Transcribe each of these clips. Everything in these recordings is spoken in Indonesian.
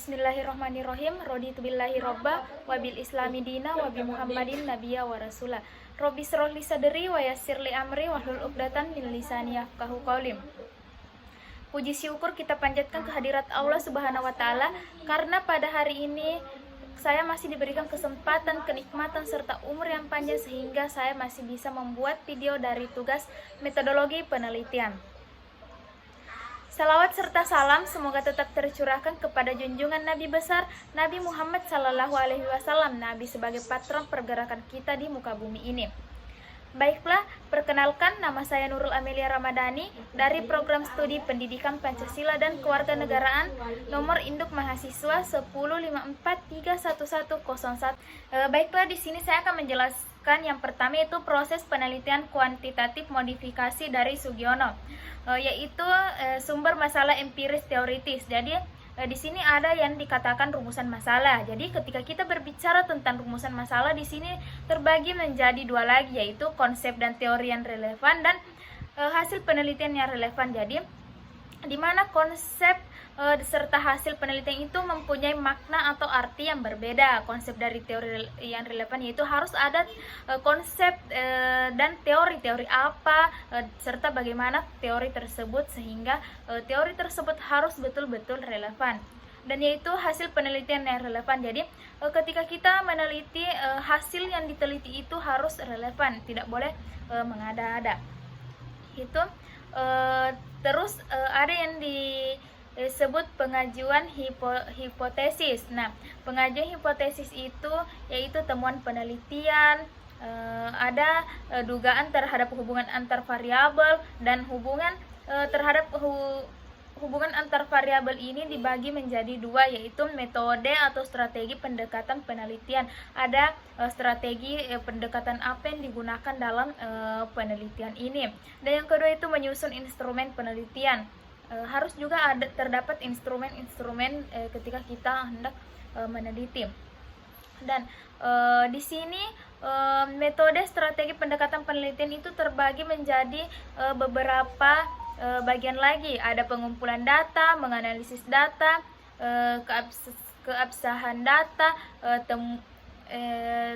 Bismillahirrahmanirrahim. Raditu billahi robba wa bil islami dina wa bi Muhammadin nabiyya wa rasula. Robbi shrah li sadri wa yassir li amri wahlul 'uqdatam min lisani yafqahu qawli. Puji syukur kita panjatkan kehadirat Allah Subhanahu wa taala karena pada hari ini saya masih diberikan kesempatan, kenikmatan serta umur yang panjang sehingga saya masih bisa membuat video dari tugas metodologi penelitian. Salawat serta salam semoga tetap tercurahkan kepada junjungan Nabi besar Nabi Muhammad Sallallahu Alaihi Wasallam, Nabi sebagai patron pergerakan kita di muka bumi ini. Baiklah, perkenalkan nama saya Nurul Amelia Ramadhani dari program studi Pendidikan Pancasila dan Kewarganegaraan nomor induk mahasiswa 105431101. Baiklah, di sini saya akan menjelaskan yang pertama yaitu proses penelitian kuantitatif modifikasi dari Sugiono, yaitu sumber masalah empiris teoritis. Jadi di sini ada yang dikatakan rumusan masalah. Jadi ketika kita berbicara tentang rumusan masalah di sini terbagi menjadi dua lagi, yaitu konsep dan teori yang relevan dan hasil penelitian yang relevan. Jadi di mana konsep serta hasil penelitian itu mempunyai makna atau arti yang berbeda. Konsep dari teori yang relevan yaitu harus ada konsep dan teori apa serta bagaimana teori tersebut sehingga teori tersebut harus betul-betul relevan. Dan yaitu hasil penelitian yang relevan. Jadi ketika kita meneliti hasil yang diteliti itu harus relevan, tidak boleh mengada-ada. Itu terus ada yang disebut pengajuan hipotesis. Nah, pengajuan hipotesis itu yaitu temuan penelitian, ada dugaan terhadap hubungan antar variabel, dan hubungan terhadap hubungan antar variabel ini dibagi menjadi dua, yaitu metode atau strategi pendekatan penelitian. Ada strategi pendekatan apa yang digunakan dalam penelitian ini. Dan yang kedua itu menyusun instrumen penelitian. Harus juga terdapat instrumen-instrumen ketika kita hendak meneliti. Dan di sini metode strategi pendekatan penelitian itu terbagi menjadi beberapa bagian lagi. Ada pengumpulan data, menganalisis data, keabsahan data,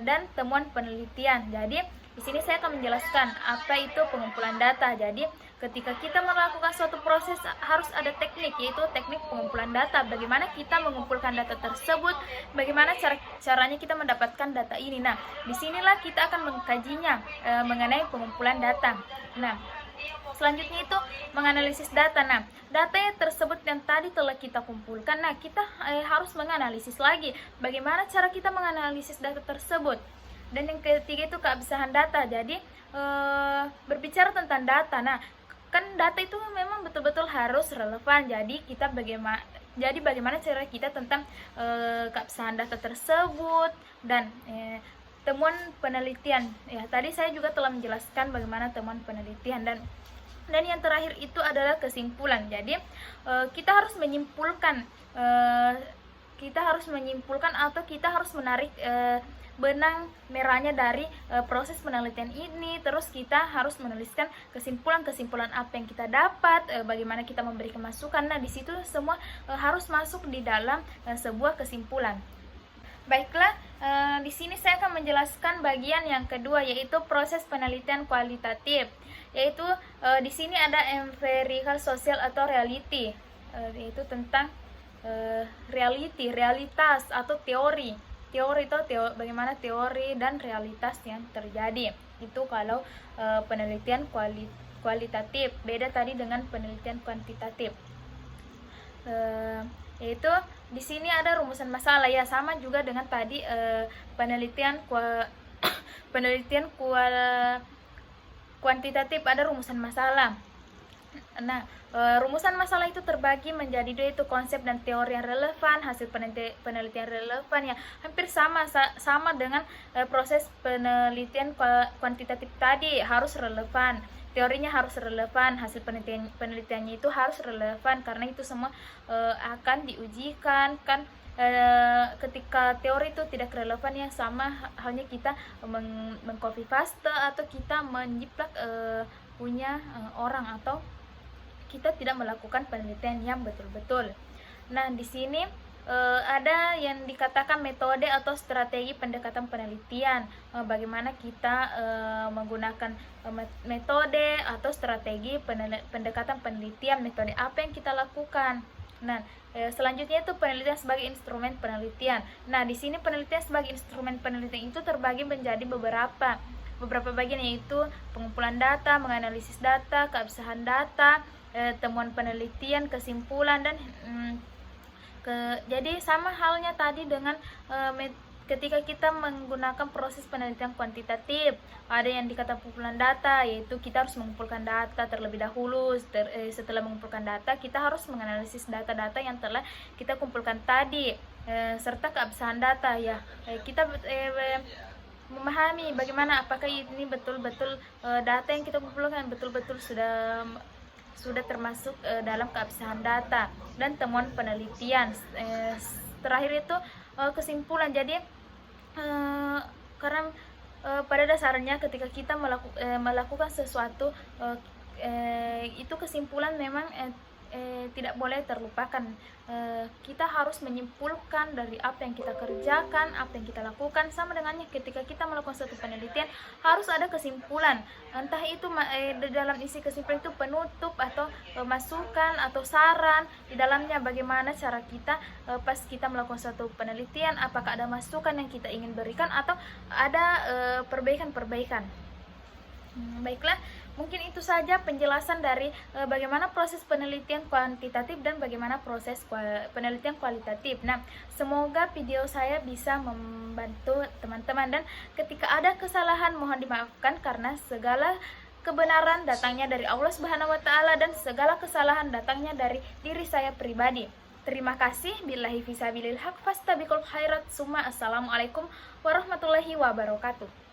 dan temuan penelitian. Jadi di sini saya akan menjelaskan apa itu pengumpulan data. Jadi ketika kita melakukan suatu proses harus ada teknik, yaitu teknik pengumpulan data. Bagaimana kita mengumpulkan data tersebut, bagaimana caranya kita mendapatkan data ini. Nah, disinilah kita akan mengkajinya mengenai pengumpulan data. Nah, selanjutnya itu menganalisis data. Nah, data tersebut yang tadi telah kita kumpulkan, nah kita harus menganalisis lagi bagaimana cara kita menganalisis data tersebut. Dan yang ketiga itu keabsahan data. Jadi berbicara tentang data, nah kan data itu memang betul-betul harus relevan. Jadi bagaimana cara kita tentang keabsahan data tersebut dan temuan penelitian. Ya, tadi saya juga telah menjelaskan bagaimana temuan penelitian. Dan yang terakhir itu adalah kesimpulan. Jadi kita harus menyimpulkan atau kita harus menarik benang merahnya dari proses penelitian ini. Terus kita harus menuliskan kesimpulan-kesimpulan apa yang kita dapat, bagaimana kita memberikan masukan. Nah, di situ semua harus masuk di dalam sebuah kesimpulan. Baiklah, di sini saya akan menjelaskan bagian yang kedua, yaitu proses penelitian kualitatif. Yaitu di sini ada empirical social atau reality, yaitu tentang realitas atau teori itu bagaimana teori dan realitas yang terjadi. Itu kalau penelitian kualitatif, beda tadi dengan penelitian kuantitatif. Yaitu di sini ada rumusan masalah, ya sama juga dengan tadi penelitian kuantitatif ada rumusan masalah. Nah, rumusan masalah itu terbagi menjadi dua, itu konsep dan teori yang relevan, hasil penelitian relevan, yang hampir sama dengan proses penelitian kuantitatif tadi, harus relevan. Teorinya harus relevan, hasil penelitiannya itu harus relevan, karena itu semua akan diujikan kan. Ketika teori itu tidak relevan, ya sama halnya kita mengcopy paste atau kita menjiplak punya orang, atau kita tidak melakukan penelitian yang betul-betul. Nah, di sini ada yang dikatakan metode atau strategi pendekatan penelitian. Bagaimana kita menggunakan metode atau strategi pendekatan penelitian, metode apa yang kita lakukan. Nah, selanjutnya itu penelitian sebagai instrumen penelitian. Nah, di sini penelitian sebagai instrumen penelitian itu terbagi menjadi beberapa bagian, yaitu pengumpulan data, menganalisis data, keabsahan data, temuan penelitian, kesimpulan, dan jadi sama halnya tadi dengan ketika kita menggunakan proses penelitian kuantitatif. Ada yang dikatakan pengumpulan data, yaitu kita harus mengumpulkan data terlebih dahulu. Setelah mengumpulkan data, kita harus menganalisis data-data yang telah kita kumpulkan tadi, serta keabsahan data, ya. Kita memahami bagaimana apakah ini betul-betul data yang kita kumpulkan betul-betul sudah termasuk dalam keabsahan data. Dan temuan penelitian, terakhir itu kesimpulan. Jadi karena pada dasarnya ketika kita melakukan sesuatu, itu kesimpulan memang tidak boleh terlupakan. Kita harus menyimpulkan dari apa yang kita kerjakan, apa yang kita lakukan. Sama dengannya ketika kita melakukan suatu penelitian, harus ada kesimpulan. Entah itu di dalam isi kesimpulan itu penutup atau masukan atau saran di dalamnya, bagaimana cara kita pas kita melakukan suatu penelitian, apakah ada masukan yang kita ingin berikan atau ada perbaikan-perbaikan. Baiklah, mungkin itu saja penjelasan dari bagaimana proses penelitian kuantitatif dan bagaimana proses penelitian kualitatif. Nah, semoga video saya bisa membantu teman-teman, dan ketika ada kesalahan mohon dimaafkan, karena segala kebenaran datangnya dari Allah Subhanahu wa taala dan segala kesalahan datangnya dari diri saya pribadi. Terima kasih. Billahi fisabilil haq fastabiqul khairat. Assalamualaikum warahmatullahi wabarakatuh.